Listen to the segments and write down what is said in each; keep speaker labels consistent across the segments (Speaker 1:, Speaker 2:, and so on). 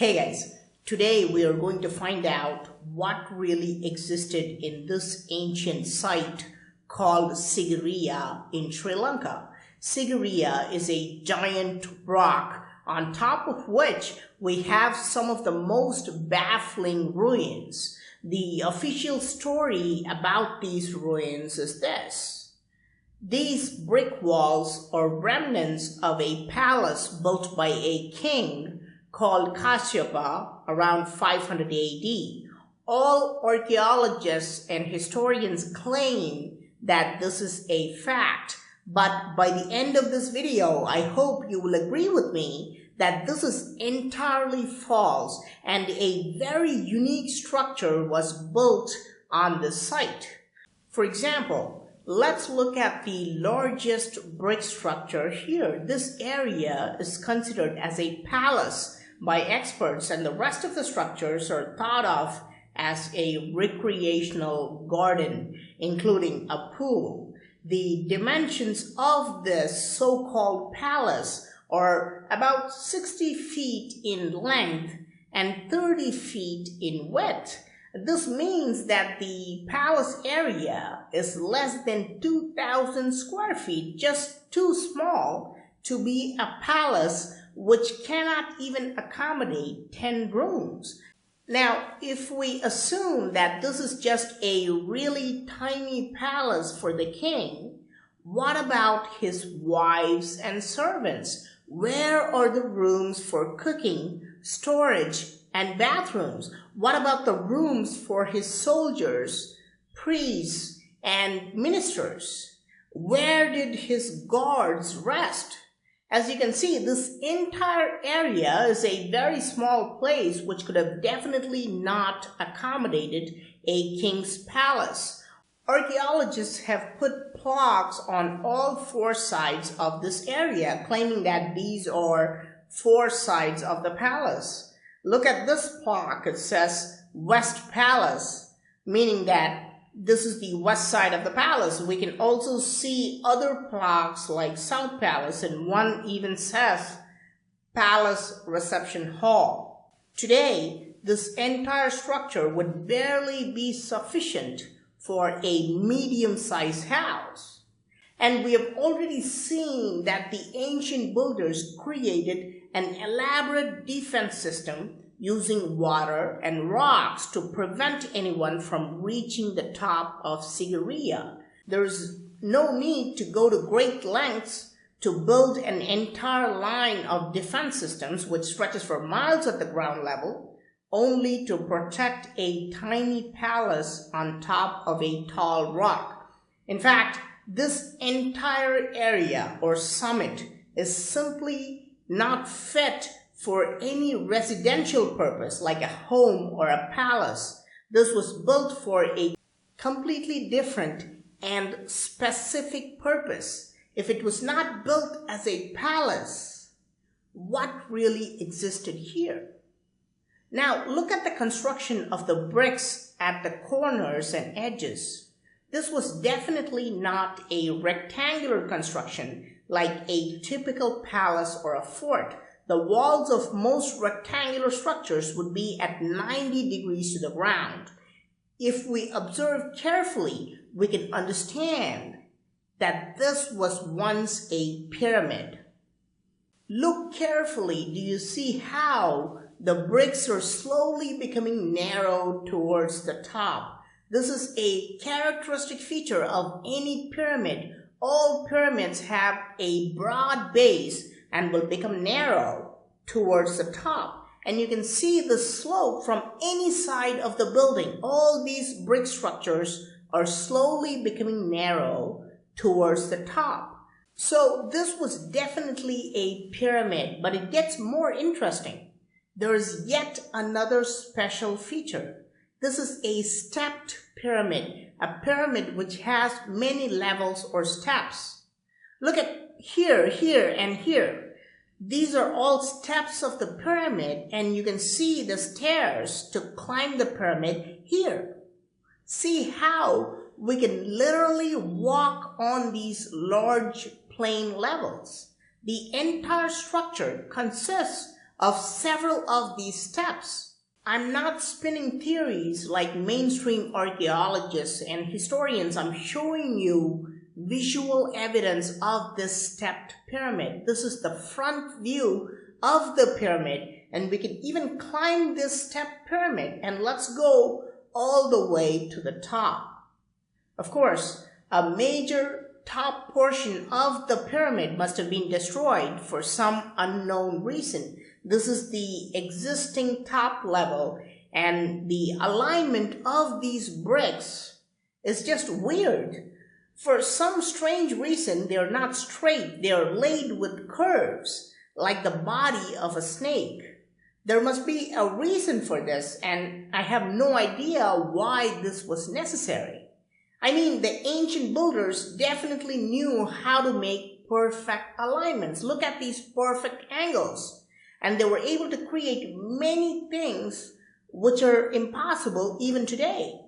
Speaker 1: Hey guys, today we are going to find out what really existed in this ancient site called Sigiriya in Sri Lanka. Sigiriya is a giant rock on top of which we have some of the most baffling ruins. The official story about these ruins is this. These brick walls are remnants of a palace built by a king called Kasyapa around 500 AD. All archaeologists and historians claim that this is a fact, but by the end of this video, I hope you will agree with me that this is entirely false and a very unique structure was built on this site. For example, let's look at the largest brick structure here. This area is considered as a palace by experts, and the rest of the structures are thought of as a recreational garden, including a pool. The dimensions of this so-called palace are about 60 feet in length and 30 feet in width. This means that the palace area is less than 2,000 square feet, just too small to be a palace which cannot even accommodate 10 rooms. Now, if we assume that this is just a really tiny palace for the king, what about his wives and servants? Where are the rooms for cooking, storage, and bathrooms? What about the rooms for his soldiers, priests, and ministers? Where did his guards rest? As you can see, this entire area is a very small place which could have definitely not accommodated a king's palace. Archaeologists have put plaques on all four sides of this area, claiming that these are four sides of the palace. Look at this plaque. It says West Palace, meaning that this is the west side of the palace. We can also see other plaques like South Palace, and one even says Palace Reception Hall. Today, this entire structure would barely be sufficient for a medium-sized house. And we have already seen that the ancient builders created an elaborate defense system using water and rocks to prevent anyone from reaching the top of Sigiriya. There is no need to go to great lengths to build an entire line of defense systems which stretches for miles at the ground level, only to protect a tiny palace on top of a tall rock. In fact, this entire area or summit is simply not fit for any residential purpose like a home or a palace. This was built for a completely different and specific purpose. If it was not built as a palace, what really existed here? Now look at the construction of the bricks at the corners and edges. This was definitely not a rectangular construction like a typical palace or a fort. The walls of most rectangular structures would be at 90 degrees to the ground. If we observe carefully, we can understand that this was once a pyramid. Look carefully. Do you see how the bricks are slowly becoming narrow towards the top? This is a characteristic feature of any pyramid. All pyramids have a broad base and will become narrow towards the top. And you can see the slope from any side of the building. All these brick structures are slowly becoming narrow towards the top. So this was definitely a pyramid, but it gets more interesting. There is yet another special feature. This is a stepped pyramid, a pyramid which has many levels or steps. Look at here, here, and here. These are all steps of the pyramid, and you can see the stairs to climb the pyramid here. See how we can literally walk on these large plain levels. The entire structure consists of several of these steps. I'm not spinning theories like mainstream archaeologists and historians. I'm showing you visual evidence of this stepped pyramid. This is the front view of the pyramid, and we can even climb this stepped pyramid, and let's go all the way to the top. Of course, a major top portion of the pyramid must have been destroyed for some unknown reason. This is the existing top level, and the alignment of these bricks is just weird. For some strange reason, they're not straight. They're laid with curves, like the body of a snake. There must be a reason for this, and I have no idea why this was necessary. I mean, the ancient builders definitely knew how to make perfect alignments. Look at these perfect angles. And they were able to create many things which are impossible even today.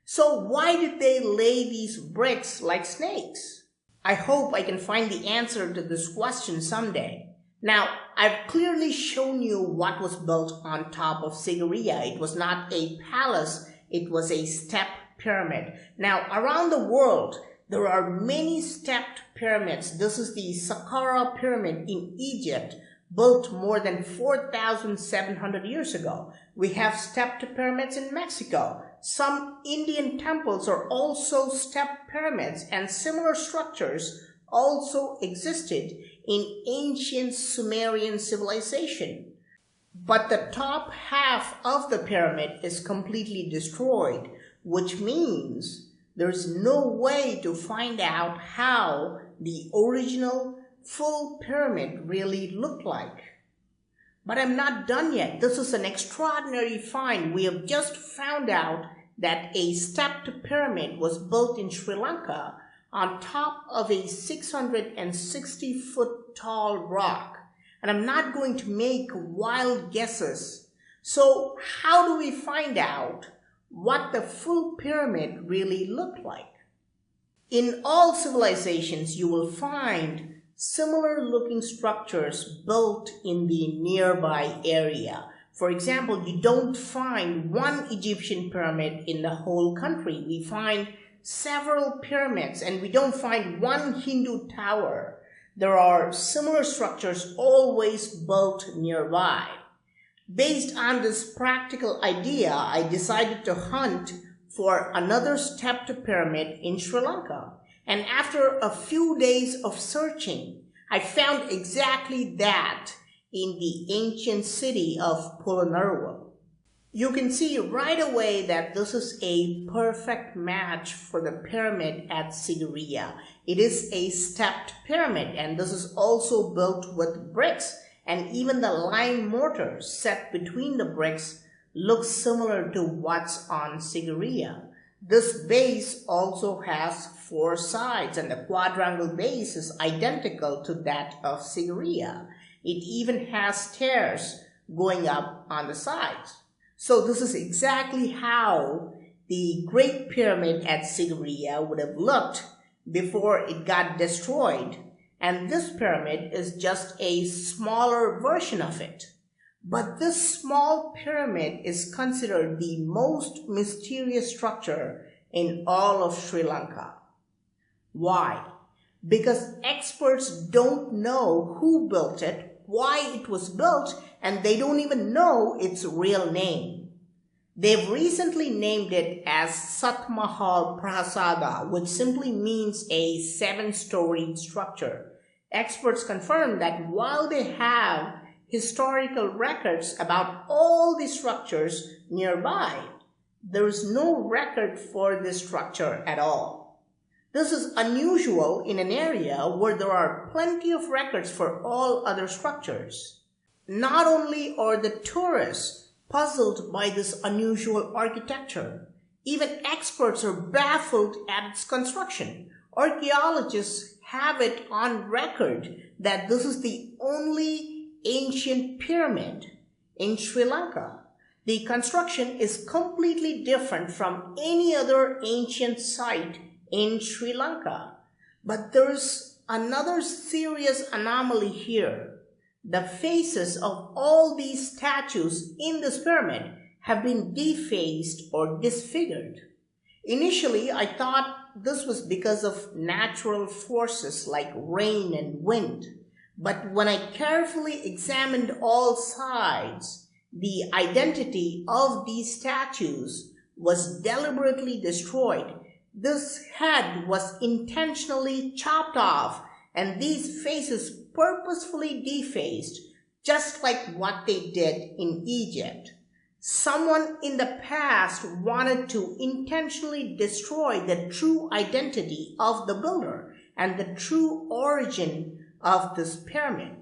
Speaker 1: So why did they lay these bricks like snakes? I hope I can find the answer to this question someday. Now, I've clearly shown you what was built on top of Sigiriya. It was not a palace, it was a step pyramid. Now, around the world, there are many stepped pyramids. This is the Saqqara pyramid in Egypt, built more than 4,700 years ago. We have stepped pyramids in Mexico. Some Indian temples are also stepped pyramids, and similar structures also existed in ancient Sumerian civilization. But the top half of the pyramid is completely destroyed, which means there's no way to find out how the original full pyramid really looked like. But I'm not done yet. This is an extraordinary find. We have just found out that a stepped pyramid was built in Sri Lanka on top of a 660-foot tall rock. And I'm not going to make wild guesses. So how do we find out what the full pyramid really looked like? In all civilizations, you will find similar looking structures built in the nearby area. For example, you don't find one Egyptian pyramid in the whole country. We find several pyramids, and we don't find one Hindu tower. There are similar structures always built nearby. Based on this practical idea, I decided to hunt for another stepped pyramid in Sri Lanka. And after a few days of searching, I found exactly that in the ancient city of Polonnaruwa. You can see right away that this is a perfect match for the pyramid at Sigiriya. It is a stepped pyramid, and this is also built with bricks, and even the lime mortar set between the bricks looks similar to what's on Sigiriya. This base also has 4 sides, and the quadrangle base is identical to that of Sigiriya. It even has stairs going up on the sides. So this is exactly how the Great Pyramid at Sigiriya would have looked before it got destroyed. And this pyramid is just a smaller version of it. But this small pyramid is considered the most mysterious structure in all of Sri Lanka. Why? Because experts don't know who built it, why it was built, and they don't even know its real name. They've recently named it as Satmahal Prasada, which simply means a 7-storied structure. Experts confirm that while they have historical records about all the structures nearby, there is no record for this structure at all. This is unusual in an area where there are plenty of records for all other structures. Not only are the tourists puzzled by this unusual architecture, even experts are baffled at its construction. Archaeologists have it on record that this is the only ancient pyramid in Sri Lanka. The construction is completely different from any other ancient site in Sri Lanka. But there's another serious anomaly here. the faces of all these statues in this pyramid have been defaced or disfigured. Initially, I thought this was because of natural forces like rain and wind. But when I carefully examined all sides, the identity of these statues was deliberately destroyed. This head was intentionally chopped off, and these faces purposefully defaced, just like what they did in Egypt. Someone in the past wanted to intentionally destroy the true identity of the builder and the true origin of this pyramid.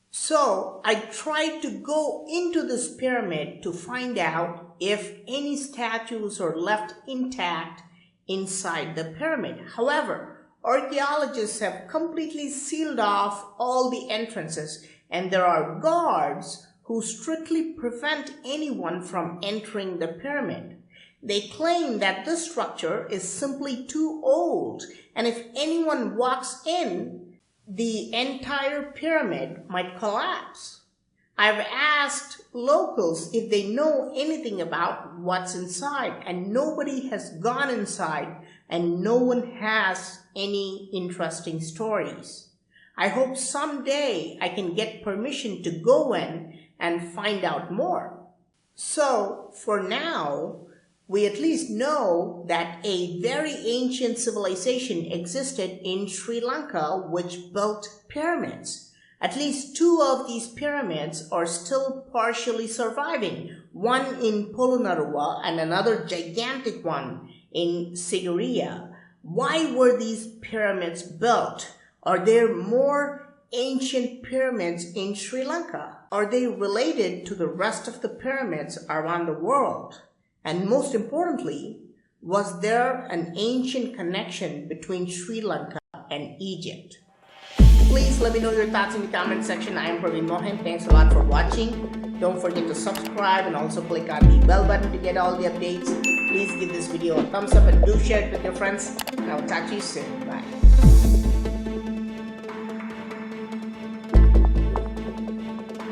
Speaker 1: So I tried to go into this pyramid to find out if any statues are left intact inside the pyramid. However, archaeologists have completely sealed off all the entrances, and there are guards who strictly prevent anyone from entering the pyramid. They claim that this structure is simply too old, and if anyone walks in, the entire pyramid might collapse. I've asked locals if they know anything about what's inside, and nobody has gone inside, and no one has any interesting stories. I hope someday I can get permission to go in and find out more. So for now, we at least know that a very ancient civilization existed in Sri Lanka which built pyramids. At least 2 of these pyramids are still partially surviving, one in Polonnaruwa and another gigantic one in Sigiriya. Why were these pyramids built? Are there more ancient pyramids in Sri Lanka? Are they related to the rest of the pyramids around the world? And most importantly, was there an ancient connection between Sri Lanka and Egypt? Please let me know your thoughts in the comment section. I am Praveen Mohan. Thanks a lot for watching. Don't forget to subscribe and also click on the bell button to get all the updates. Please give this video a thumbs up and do share it with your friends. And I will talk to you soon. Bye.